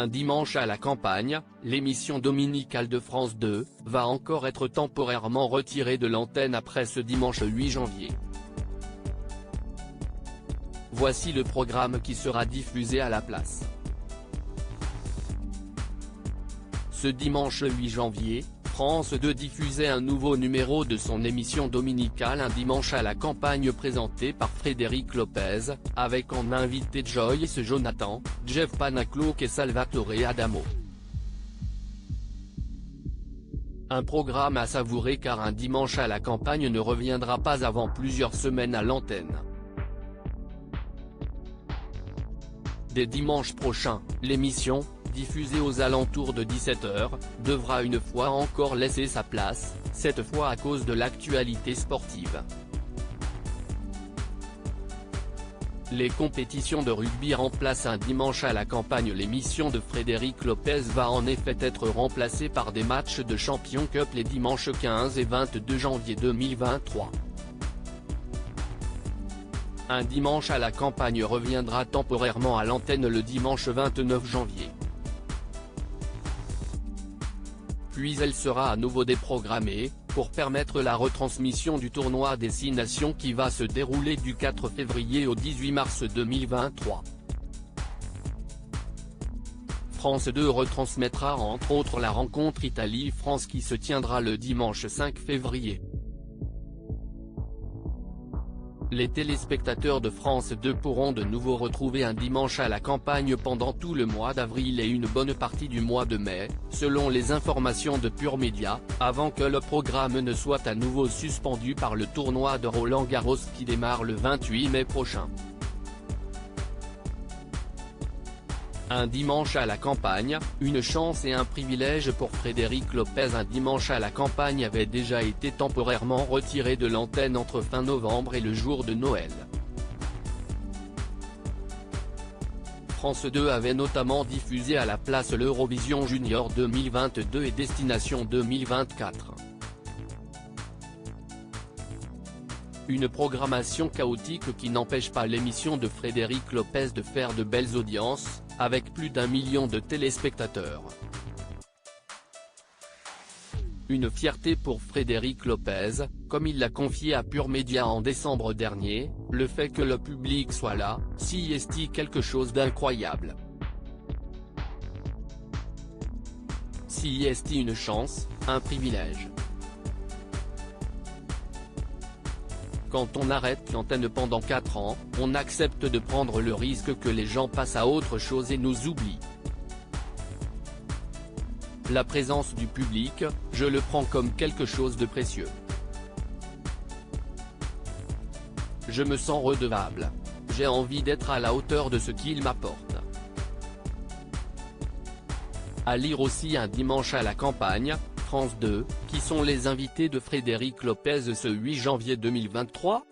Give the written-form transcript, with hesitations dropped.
Un dimanche à la campagne, l'émission dominicale de France 2, va encore être temporairement retirée de l'antenne après ce dimanche 8 janvier. Voici le programme qui sera diffusé à la place. Ce dimanche 8 janvier, France 2 diffusait un nouveau numéro de son émission dominicale Un dimanche à la campagne présenté par Frédéric Lopez, avec en invité Joyce Jonathan, Jeff Panaclock et Salvatore Adamo. Un programme à savourer car Un dimanche à la campagne ne reviendra pas avant plusieurs semaines à l'antenne. Dès dimanche prochain, l'émission, diffusée aux alentours de 17h, devra une fois encore laisser sa place, cette fois à cause de l'actualité sportive. Les compétitions de rugby remplacent Un dimanche à la campagne. L'émission de Frédéric Lopez va en effet être remplacée par des matchs de Champions Cup les dimanches 15 et 22 janvier 2023. Un dimanche à la campagne reviendra temporairement à l'antenne le dimanche 29 janvier. Puis elle sera à nouveau déprogrammée, pour permettre la retransmission du tournoi des 6 nations qui va se dérouler du 4 février au 18 mars 2023. France 2 retransmettra entre autres la rencontre Italie-France qui se tiendra le dimanche 5 février. Les téléspectateurs de France 2 pourront de nouveau retrouver Un dimanche à la campagne pendant tout le mois d'avril et une bonne partie du mois de mai, selon les informations de Pure Média, avant que le programme ne soit à nouveau suspendu par le tournoi de Roland-Garros qui démarre le 28 mai prochain. Un dimanche à la campagne, une chance et un privilège pour Frédéric Lopez. Un dimanche à la campagne avait déjà été temporairement retiré de l'antenne entre fin novembre et le jour de Noël. France 2 avait notamment diffusé à la place l'Eurovision Junior 2022 et Destination 2024. Une programmation chaotique qui n'empêche pas l'émission de Frédéric Lopez de faire de belles audiences, avec plus d'1 million de téléspectateurs. Une fierté pour Frédéric Lopez, comme il l'a confié à Pure Média en décembre dernier, le fait que le public soit là, c'est quelque chose d'incroyable. C'est une chance, un privilège. Quand on arrête l'antenne pendant 4 ans, on accepte de prendre le risque que les gens passent à autre chose et nous oublient. La présence du public, je le prends comme quelque chose de précieux. Je me sens redevable. J'ai envie d'être à la hauteur de ce qu'il m'apporte. À lire aussi Un dimanche à la campagne, France 2, qui sont les invités de Frédéric Lopez ce 8 janvier 2023 ?